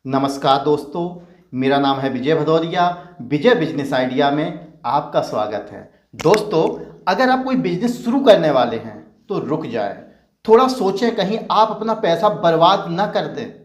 नमस्कार दोस्तों, मेरा नाम है विजय भदौरिया। विजय बिजनेस आइडिया में आपका स्वागत है। दोस्तों, अगर आप कोई बिजनेस शुरू करने वाले हैं तो रुक जाए, थोड़ा सोचें, कहीं आप अपना पैसा बर्बाद ना कर दें।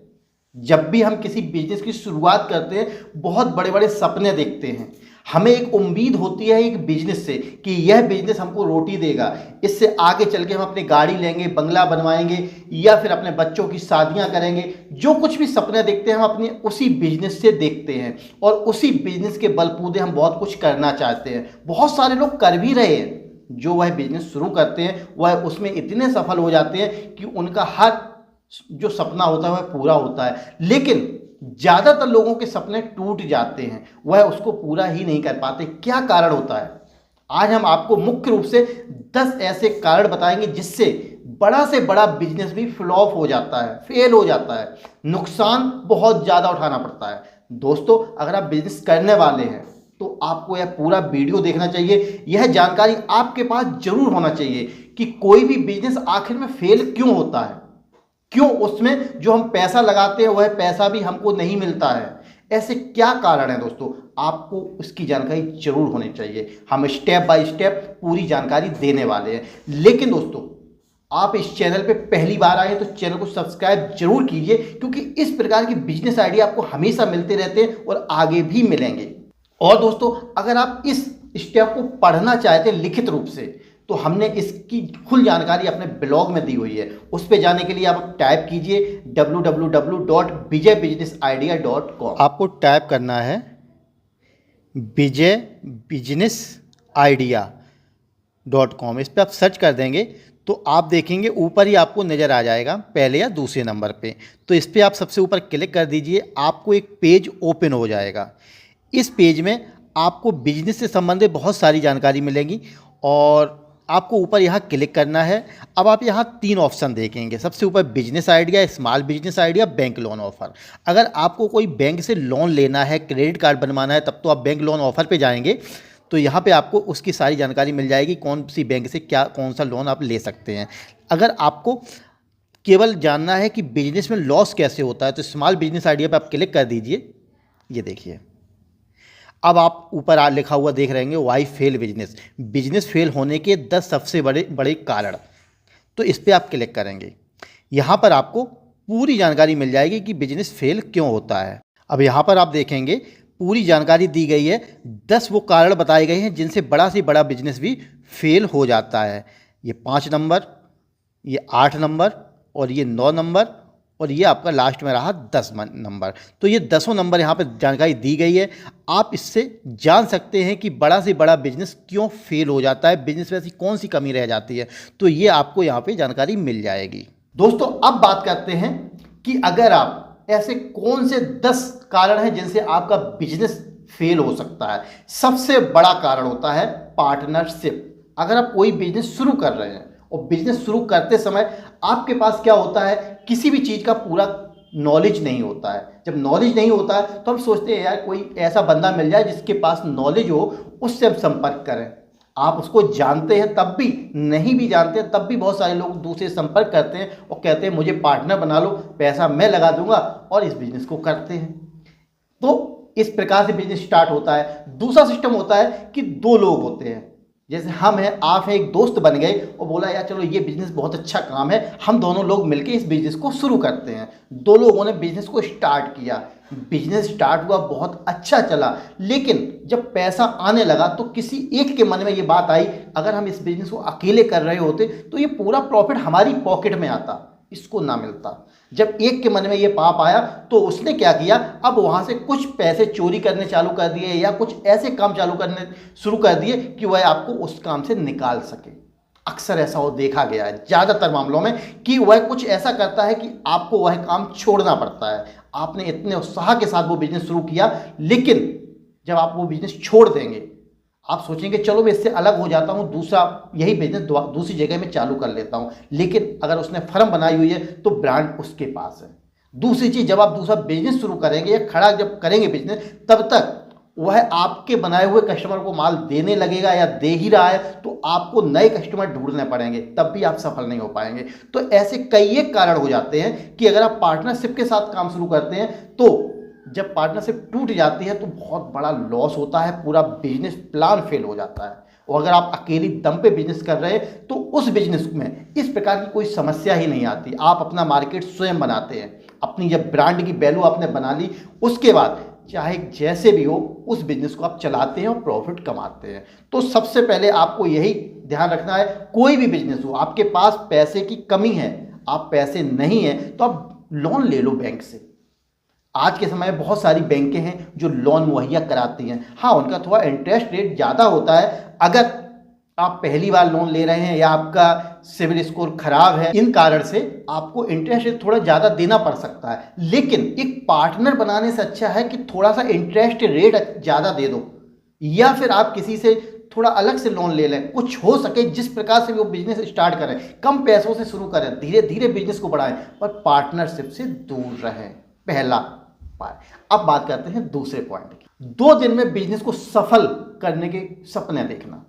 जब भी हम किसी बिजनेस की शुरुआत करते हैं बहुत बड़े बड़े सपने देखते हैं। हमें एक उम्मीद होती है एक बिजनेस से कि यह बिजनेस हमको रोटी देगा, इससे आगे चल के हम अपनी गाड़ी लेंगे, बंगला बनवाएंगे या फिर अपने बच्चों की शादियां करेंगे। जो कुछ भी सपने देखते हैं हम अपने उसी बिजनेस से देखते हैं और उसी बिजनेस के बलबूते हम बहुत कुछ करना चाहते हैं। बहुत सारे लोग कर भी रहे हैं। जो वह बिजनेस शुरू करते हैं वह उसमें इतने सफल हो जाते हैं कि उनका हर जो सपना होता है वह पूरा होता है, लेकिन ज्यादातर लोगों के सपने टूट जाते हैं, वह उसको पूरा ही नहीं कर पाते। क्या कारण होता है? आज हम आपको मुख्य रूप से 10 ऐसे कारण बताएंगे जिससे बड़ा से बड़ा बिजनेस भी फ्लॉप हो जाता है, फेल हो जाता है, नुकसान बहुत ज्यादा उठाना पड़ता है। दोस्तों, अगर आप बिजनेस करने वाले हैं तो आपको यह पूरा वीडियो देखना चाहिए। यह जानकारी आपके पास जरूर होना चाहिए कि कोई भी बिजनेस आखिर में फेल क्यों होता है, क्यों उसमें जो हम पैसा लगाते हैं वह पैसा भी हमको नहीं मिलता है, ऐसे क्या कारण है। दोस्तों, आपको उसकी जानकारी जरूर होनी चाहिए। हम स्टेप बाय स्टेप पूरी जानकारी देने वाले हैं। लेकिन दोस्तों, आप इस चैनल पे पहली बार आए तो चैनल को सब्सक्राइब जरूर कीजिए, क्योंकि इस प्रकार की बिजनेस आइडिया आपको हमेशा मिलते रहते हैं और आगे भी मिलेंगे। और दोस्तों, अगर आप इस स्टेप को पढ़ना चाहते हैं लिखित रूप से तो हमने इसकी फुल जानकारी अपने ब्लॉग में दी हुई है। उस पे जाने के लिए आप टाइप कीजिए www.vijaybusinessidea.com। आपको टाइप करना है vijaybusinessidea.com। इस पे आप सर्च कर देंगे तो आप देखेंगे ऊपर ही आपको नज़र आ जाएगा पहले या दूसरे नंबर पे। तो इस पे आप सबसे ऊपर क्लिक कर दीजिए, आपको एक पेज ओपन हो जाएगा। इस पेज में आपको बिजनेस से संबंधित बहुत सारी जानकारी मिलेगी और आपको ऊपर यहाँ क्लिक करना है। अब आप यहाँ 3 ऑप्शन देखेंगे। सबसे ऊपर business idea, small business idea, bank loan offer. अगर आपको कोई बैंक से लोन लेना है, क्रेडिट कार्ड बनवाना है, तब तो आप बैंक लोन ऑफर पे जाएंगे तो यहाँ पे आपको उसकी सारी जानकारी मिल जाएगी, कौन सी बैंक से क्या कौन सा लोन आप ले सकते हैं। अगर आपको केवल जानना है कि बिजनेस में लॉस कैसे होता है तो स्मॉल बिजनेस आइडिया पर आप क्लिक कर दीजिए। ये देखिए, अब आप ऊपर लिखा हुआ देख रहे हैं why fail business, business fail होने के 10 सबसे बड़े बड़े कारण। तो इस पर आप क्लिक करेंगे। यहाँ पर आपको पूरी जानकारी मिल जाएगी कि बिजनेस फेल क्यों होता है। अब यहाँ पर आप देखेंगे पूरी जानकारी दी गई है। 10 वो कारण बताए गए हैं जिनसे बड़ा से बड़ा बिजनेस भी फेल हो जाता है। ये 5 नंबर, ये 8 नंबर और ये 9 नंबर और ये आपका लास्ट में रहा 10 नंबर। तो ये 10 नंबर यहाँ पर जानकारी दी गई है। आप इससे जान सकते हैं कि बड़ा से बड़ा बिजनेस क्यों फेल हो जाता है, बिजनेस में ऐसी कौन सी कमी रह जाती है। तो ये आपको यहाँ पे जानकारी मिल जाएगी। दोस्तों, अब बात करते हैं कि अगर आप ऐसे कौन से 10 कारण हैं जिनसे आपका बिजनेस फेल हो सकता है। सबसे बड़ा कारण होता है पार्टनरशिप। अगर आप कोई बिजनेस शुरू कर रहे हैं और बिजनेस शुरू करते समय आपके पास क्या होता है, किसी भी चीज़ का पूरा नॉलेज नहीं होता है। जब नॉलेज नहीं होता है तो हम सोचते हैं यार कोई ऐसा बंदा मिल जाए जिसके पास नॉलेज हो, उससे हम संपर्क करें। आप उसको जानते हैं तब भी, नहीं भी जानते हैं तब भी बहुत सारे लोग दूसरे संपर्क करते हैं और कहते हैं मुझे पार्टनर बना लो, पैसा मैं लगा दूंगा, और इस बिजनेस को करते हैं। तो इस प्रकार से बिजनेस स्टार्ट होता है। दूसरा सिस्टम होता है कि 2 लोग होते हैं, जैसे हम हैं, आप हैं, एक दोस्त बन गए और बोला यार चलो ये बिजनेस बहुत अच्छा काम है, हम दोनों लोग मिलकर इस बिजनेस को शुरू करते हैं। 2 लोगों ने बिजनेस को स्टार्ट किया, बिजनेस स्टार्ट हुआ, बहुत अच्छा चला, लेकिन जब पैसा आने लगा तो किसी एक के मन में ये बात आई अगर हम इस बिजनेस को अकेले कर रहे होते तो ये पूरा प्रॉफिट हमारी पॉकेट में आता, इसको ना मिलता। जब एक के मन में ये पाप आया तो उसने क्या किया, अब वहां से कुछ पैसे चोरी करने चालू कर दिए या कुछ ऐसे काम चालू करने शुरू कर दिए कि वह आपको उस काम से निकाल सके। अक्सर ऐसा हो देखा गया है ज़्यादातर मामलों में कि वह कुछ ऐसा करता है कि आपको वह काम छोड़ना पड़ता है। आपने इतने उत्साह के साथ वो बिजनेस शुरू किया, लेकिन जब आप वो बिजनेस छोड़ देंगे आप सोचेंगे चलो मैं इससे अलग हो जाता हूँ, दूसरा यही बिजनेस दूसरी जगह में चालू कर लेता हूँ। लेकिन अगर उसने फर्म बनाई हुई है तो ब्रांड उसके पास है। दूसरी चीज़, जब आप दूसरा बिजनेस शुरू करेंगे या खड़ा जब करेंगे बिजनेस, तब तक वह आपके बनाए हुए कस्टमर को माल देने लगेगा या दे ही रहा है, तो आपको नए कस्टमर ढूंढने पड़ेंगे, तब भी आप सफल नहीं हो पाएंगे। तो ऐसे कई एक कारण हो जाते हैं कि अगर आप पार्टनरशिप के साथ काम शुरू करते हैं तो जब पार्टनरशिप टूट जाती है तो बहुत बड़ा लॉस होता है, पूरा बिजनेस प्लान फेल हो जाता है। और अगर आप अकेली दम पे बिजनेस कर रहे हैं तो उस बिजनेस में इस प्रकार की कोई समस्या ही नहीं आती। आप अपना मार्केट स्वयं बनाते हैं, अपनी जब ब्रांड की वैल्यू आपने बना ली, उसके बाद चाहे जैसे भी हो उस बिजनेस को आप चलाते हैं और प्रॉफिट कमाते हैं। तो सबसे पहले आपको यही ध्यान रखना है, कोई भी बिजनेस हो, आपके पास पैसे की कमी है, आप पैसे नहीं है तो आप लोन ले लो बैंक से। आज के समय में बहुत सारी बैंकें हैं जो लोन मुहैया कराती हैं। हाँ, उनका थोड़ा इंटरेस्ट रेट ज़्यादा होता है अगर आप पहली बार लोन ले रहे हैं या आपका सिविल स्कोर खराब है, इन कारण से आपको इंटरेस्ट रेट थोड़ा ज़्यादा देना पड़ सकता है। लेकिन एक पार्टनर बनाने से अच्छा है कि थोड़ा सा इंटरेस्ट रेट ज़्यादा दे दो या फिर आप किसी से थोड़ा अलग से लोन ले लें। कुछ हो सके जिस प्रकार से वो बिजनेस स्टार्ट करें, कम पैसों से शुरू करें, धीरे धीरे बिजनेस को बढ़ाएं, पर पार्टनरशिप से दूर रहें। पहला पार्ट। अब बात करते हैं दूसरे पॉइंट की। 2 दिन में बिजनेस को सफल करने के सपने देखना,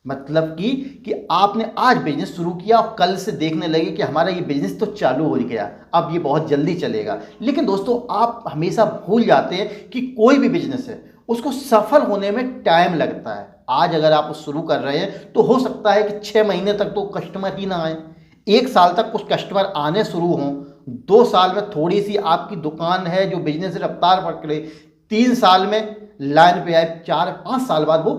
मतलब कि आपने आज बिजनेस शुरू किया और कल से देखने लगे कि हमारा ये बिजनेस तो चालू हो गया, अब ये बहुत जल्दी चलेगा। लेकिन दोस्तों, आप हमेशा भूल जाते हैं कि कोई भी बिजनेस है उसको सफल होने में टाइम लगता है। आज अगर आप शुरू कर रहे हैं तो हो सकता है कि 6 महीने तक तो कस्टमर ही ना आए, 1 साल तक कुछ कस्टमर आने शुरू हों, 2 साल में थोड़ी सी आपकी दुकान है जो बिजनेस रफ्तार पकड़े, 3 साल में लाइन पे आए, 4-5 साल बाद वो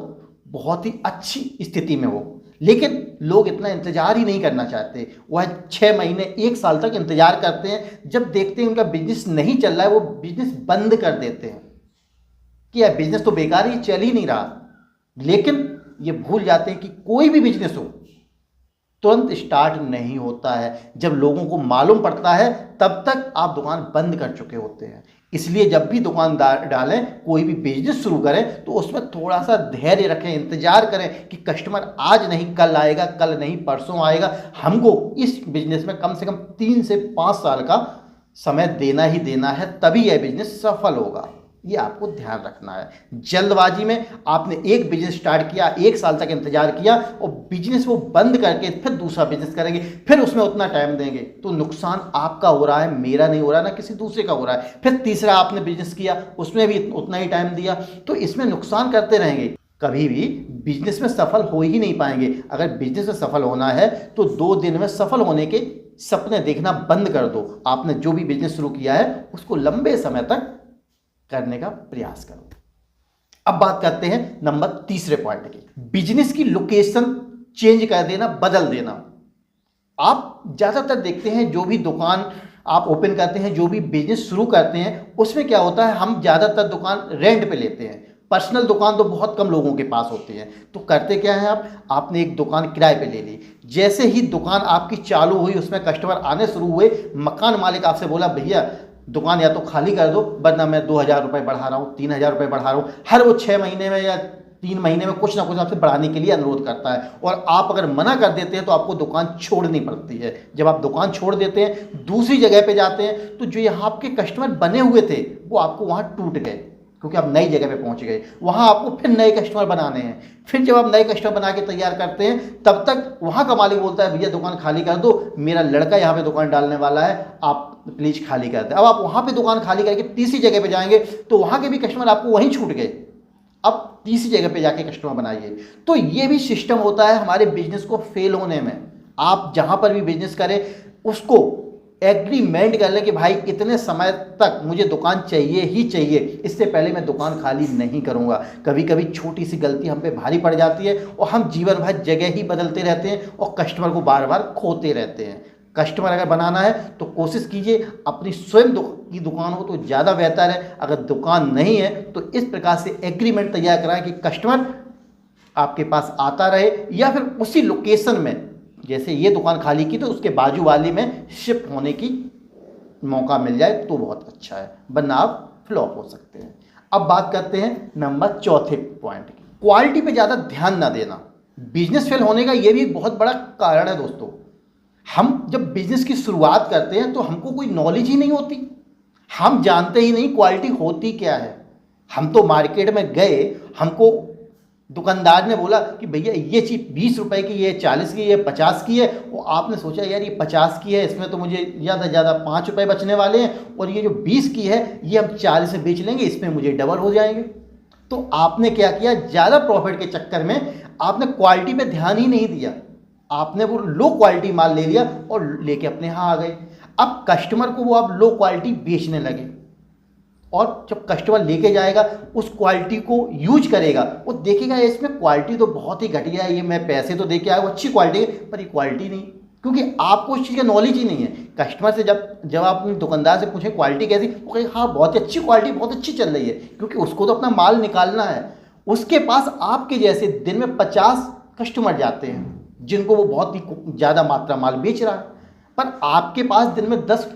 बहुत ही अच्छी स्थिति में हो। लेकिन लोग इतना इंतजार ही नहीं करना चाहते, वह 6 महीने 1 साल तक इंतजार करते हैं। जब देखते हैं उनका बिजनेस नहीं चल रहा है, वो बिजनेस बंद कर देते हैं कि यार बिजनेस तो बेकार ही चल ही नहीं रहा। लेकिन ये भूल जाते हैं कि कोई भी बिजनेस हो तुरंत स्टार्ट नहीं होता है, जब लोगों को मालूम पड़ता है तब तक आप दुकान बंद कर चुके होते हैं। इसलिए जब भी दुकानदार डालें, कोई भी बिजनेस शुरू करें तो उसमें थोड़ा सा धैर्य रखें, इंतजार करें कि कस्टमर आज नहीं कल आएगा, कल नहीं परसों आएगा। हमको इस बिजनेस में कम से कम 3 से 5 साल का समय देना ही देना है, तभी यह बिजनेस सफल होगा। ये आपको ध्यान रखना है। जल्दबाजी में आपने एक बिजनेस स्टार्ट किया, 1 साल तक इंतजार किया और बिजनेस वो बंद करके फिर दूसरा बिजनेस करेंगे, फिर उसमें उतना टाइम देंगे, तो नुकसान आपका हो रहा है, मेरा नहीं हो रहा, ना किसी दूसरे का हो रहा है। फिर तीसरा आपने बिजनेस किया, उसमें भी उतना ही टाइम दिया, तो इसमें नुकसान करते रहेंगे, कभी भी बिजनेस में सफल हो ही नहीं पाएंगे। अगर बिजनेस में सफल होना है तो 2 दिन में सफल होने के सपने देखना बंद कर दो। आपने जो भी बिजनेस शुरू किया है उसको लंबे समय तक करने का प्रयास करो। अब बात करते हैं नंबर तीसरे पॉइंट की, बिजनेस की लोकेशन चेंज कर देना, बदल देना। आप ज्यादातर देखते हैं जो भी दुकान आप ओपन करते हैं, जो भी बिजनेस शुरू करते हैं, उसमें क्या होता है, हम ज्यादातर दुकान रेंट पे लेते हैं। पर्सनल दुकान तो बहुत कम लोगों के पास होती है। तो करते क्या है, आपने एक दुकान किराए पे ले ली, जैसे ही दुकान आपकी चालू हुई, उसमें कस्टमर आने शुरू हुए, मकान मालिक आपसे बोला भैया दुकान या तो खाली कर दो, वरना मैं 2,000 रुपये बढ़ा रहा हूँ, 3,000 रुपये बढ़ा रहा हूँ। हर वो 6 महीने में या 3 महीने में कुछ ना कुछ आपसे बढ़ाने के लिए अनुरोध करता है, और आप अगर मना कर देते हैं तो आपको दुकान छोड़नी पड़ती है। जब आप दुकान छोड़ देते हैं, दूसरी जगह पे जाते हैं, तो जो यहाँ आपके कस्टमर बने हुए थे वो आपको वहाँ टूट गए, क्योंकि आप नई जगह पे पहुंच गए। वहां आपको फिर नए कस्टमर बनाने हैं। फिर जब आप नए कस्टमर बना के तैयार करते हैं, तब तक वहां का मालिक बोलता है भैया दुकान खाली कर दो, मेरा लड़का यहाँ पे दुकान डालने वाला है, आप प्लीज खाली कर दे। अब आप वहां पे दुकान खाली करके तीसरी जगह पे जाएंगे तो वहां के भी कस्टमर आपको वहीं छूट गए, अब तीसरी जगह पे जाके कस्टमर बनाइए। तो ये भी सिस्टम होता है हमारे बिजनेस को फेल होने में। आप जहां पर भी बिजनेस करें उसको एग्रीमेंट कर लें कि भाई इतने समय तक मुझे दुकान चाहिए ही चाहिए, इससे पहले मैं दुकान खाली नहीं करूंगा। कभी कभी छोटी सी गलती हम पे भारी पड़ जाती है और हम जीवन भर जगह ही बदलते रहते हैं और कस्टमर को बार बार खोते रहते हैं। कस्टमर अगर बनाना है तो कोशिश कीजिए अपनी स्वयं की दुकान हो तो ज़्यादा बेहतर है। अगर दुकान नहीं है तो इस प्रकार से एग्रीमेंट तैयार कराएं कि कस्टमर आपके पास आता रहे, या फिर उसी लोकेशन में, जैसे ये दुकान खाली की तो उसके बाजू वाली में शिफ्ट होने की मौका मिल जाए तो बहुत अच्छा है, वरना आप फ्लॉप हो सकते हैं। अब बात करते हैं नंबर चौथे पॉइंट की, क्वालिटी पे ज़्यादा ध्यान ना देना। बिजनेस फेल होने का ये भी एक बहुत बड़ा कारण है दोस्तों। हम जब बिजनेस की शुरुआत करते हैं तो हमको कोई नॉलेज ही नहीं होती, हम जानते ही नहीं क्वालिटी होती क्या है। हम तो मार्केट में गए, हमको दुकानदार ने बोला कि भैया ये चीज़ 20 रुपए की, ये 40 की, ये 50 की है, और आपने सोचा यार ये 50 की है, इसमें तो मुझे ज़्यादा से ज़्यादा 5 रुपये बचने वाले हैं, और ये जो 20 की है ये हम 40 से बेच लेंगे, इसमें मुझे डबल हो जाएंगे। तो आपने क्या किया, ज़्यादा प्रॉफिट के चक्कर में आपने क्वालिटी पे ध्यान ही नहीं दिया, आपने वो लो क्वालिटी माल ले लिया और लेके अपने यहाँ आ गए। अब कस्टमर को वो आप लो क्वालिटी बेचने लगे, और जब कस्टमर लेके जाएगा उस क्वालिटी को यूज करेगा, वो देखेगा इसमें क्वालिटी तो बहुत ही घटिया है, ये मैं पैसे तो दे के आया, वो अच्छी क्वालिटी है पर ये क्वालिटी नहीं, क्योंकि आपको उस चीज़ का नॉलेज ही नहीं है। कस्टमर से जब आप अपने दुकानदार से पूछें क्वालिटी कैसी, वो कहेगा हाँ बहुत अच्छी क्वालिटी, बहुत अच्छी चल रही है, क्योंकि उसको तो अपना माल निकालना है। उसके पास आपके जैसे दिन में 50 कस्टमर जाते हैं जिनको वो बहुत ही ज़्यादा मात्रा माल बेच रहा है, पर आपके पास दिन में 10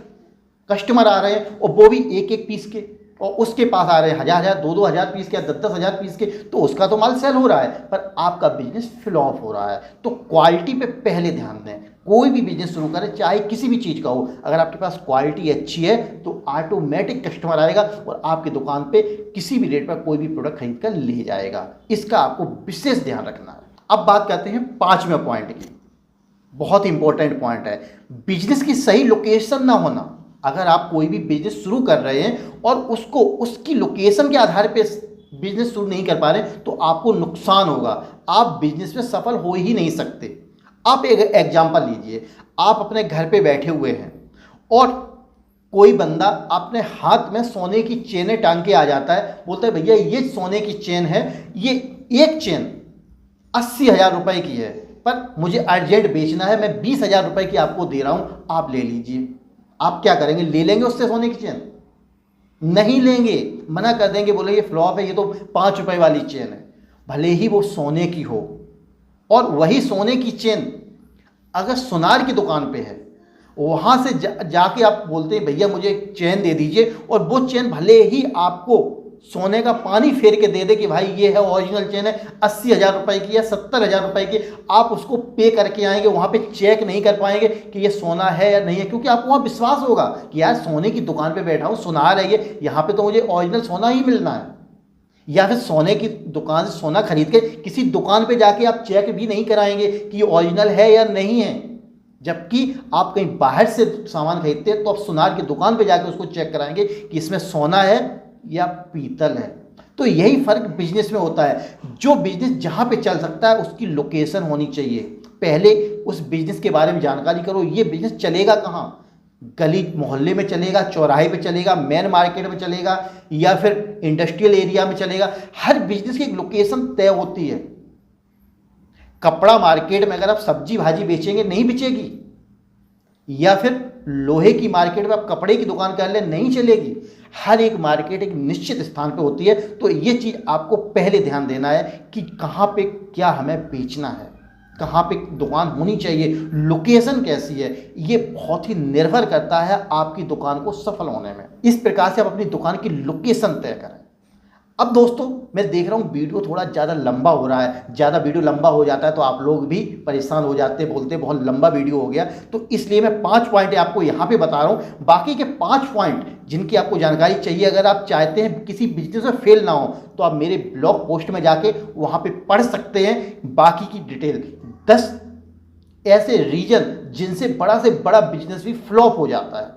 कस्टमर आ रहे हैं और वो भी एक एक पीस के, और उसके पास आ रहे हैं 1000 2 हजार पीस के, 10 हजार पीस के, तो उसका तो माल सेल हो रहा है पर आपका बिजनेस फ्लॉप हो रहा है। तो क्वालिटी पे पहले ध्यान दें। कोई भी बिजनेस शुरू करें, चाहे किसी भी चीज़ का हो, अगर आपके पास क्वालिटी अच्छी है तो ऑटोमेटिक कस्टमर आएगा और आपकी दुकान पे किसी भी रेट पर कोई भी प्रोडक्ट खरीद कर ले जाएगा। इसका आपको विशेष ध्यान रखना है। अब बात करते हैं 5वें पॉइंट की। बहुत इंपॉर्टेंट पॉइंट है, बिजनेस की सही लोकेशन ना होना। अगर आप कोई भी बिजनेस शुरू कर रहे हैं और उसको उसकी लोकेशन के आधार पे बिजनेस शुरू नहीं कर पा रहे तो आपको नुकसान होगा, आप बिजनेस में सफल हो ही नहीं सकते। आप एक एग्जांपल लीजिए, आप अपने घर पे बैठे हुए हैं और कोई बंदा अपने हाथ में सोने की चेनें टांग के आ जाता है, बोलता है भैया ये सोने की चेन है, ये एक चेन 80,000 रुपये की है, पर मुझे अर्जेंट बेचना है, मैं 20,000 रुपये की आपको दे रहा हूँ, आप ले लीजिए। आप क्या करेंगे, ले लेंगे उससे सोने की चेन? नहीं लेंगे, मना कर देंगे, बोलेंगे फ्लॉप है, ये तो 5 रुपए वाली चेन है। भले ही वो सोने की हो, और वही सोने की चेन अगर सुनार की दुकान पे है, वहाँ से जाके आप बोलते हैं भैया मुझे एक चेन दे दीजिए, और वो चेन भले ही आपको सोने का पानी फेर के दे दे कि भाई ये है ओरिजिनल चेन है, 80,000 रुपये की है, 70,000 रुपये की, आप उसको पे करके आएंगे, वहाँ पे चेक नहीं कर पाएंगे कि ये सोना है या नहीं है, क्योंकि आपको वहाँ विश्वास होगा कि यार सोने की दुकान पे बैठा हूँ, सुनार है ये, यहाँ पे तो मुझे ओरिजिनल सोना ही मिलना है। या फिर सोने की दुकान से सोना खरीद के किसी दुकान पे जाके आप चेक भी नहीं कराएंगे कि ये ओरिजिनल है या नहीं है, जबकि आप कहीं बाहर से सामान खरीदते हैं तो आप सुनार की दुकान पे जाके उसको चेक कराएंगे कि इसमें सोना है या पीतल है। तो यही फर्क बिजनेस में होता है। जो बिजनेस जहाँ पे चल सकता है उसकी लोकेशन होनी चाहिए। पहले उस बिजनेस के बारे में जानकारी करो, ये बिजनेस चलेगा कहाँ, गली मोहल्ले में चलेगा, चौराहे पे चलेगा, मेन मार्केट में चलेगा, या फिर इंडस्ट्रियल एरिया में चलेगा। हर बिजनेस की एक लोकेशन तय होती है। कपड़ा मार्केट में अगर आप सब्जी भाजी बेचेंगे नहीं बिचेगी, या फिर लोहे की मार्केट में आप कपड़े की दुकान कर ले नहीं चलेगी। हर एक मार्केट एक निश्चित स्थान पे होती है। तो ये चीज़ आपको पहले ध्यान देना है कि कहाँ पे क्या हमें बेचना है, कहाँ पे दुकान होनी चाहिए, लोकेशन कैसी है, ये बहुत ही निर्भर करता है आपकी दुकान को सफल होने में। इस प्रकार से आप अपनी दुकान की लोकेशन तय करें। अब दोस्तों मैं देख रहा हूँ वीडियो थोड़ा ज़्यादा लंबा हो रहा है, ज़्यादा वीडियो लंबा हो जाता है तो आप लोग भी परेशान हो जाते हैं, बोलते बहुत लंबा वीडियो हो गया, तो इसलिए मैं 5 पॉइंट आपको यहाँ पे बता रहा हूँ। बाकी के 5 पॉइंट जिनकी आपको जानकारी चाहिए, अगर आप चाहते हैं किसी बिजनेस में फेल ना हो, तो आप मेरे ब्लॉग पोस्ट में जाके वहाँ पर पढ़ सकते हैं बाकी की डिटेल। 10 ऐसे रीजन जिनसे बड़ा से बड़ा बिजनेस भी फ्लॉप हो जाता है,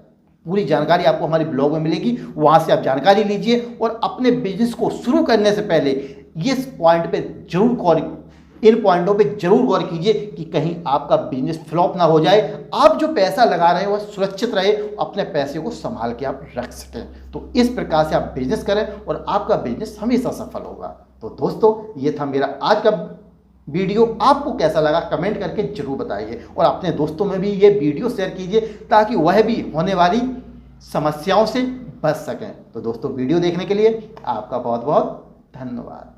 पूरी जानकारी आपको हमारे ब्लॉग में मिलेगी, वहाँ से आप जानकारी लीजिए और अपने बिजनेस को शुरू करने से पहले इस पॉइंट पे जरूर गौर, इन पॉइंटों पे जरूर गौर कीजिए कि कहीं आपका बिजनेस फ्लॉप ना हो जाए। आप जो पैसा लगा रहे हैं वह सुरक्षित रहे, अपने पैसे को संभाल के आप रख सकें। तो इस प्रकार से आप बिजनेस करें और आपका बिजनेस हमेशा सफल होगा। तो दोस्तों ये था मेरा आज का वीडियो। आपको कैसा लगा कमेंट करके जरूर बताइए और अपने दोस्तों में भी ये वीडियो शेयर कीजिए ताकि वह भी होने वाली समस्याओं से बच सकें। तो दोस्तों वीडियो देखने के लिए आपका बहुत बहुत धन्यवाद।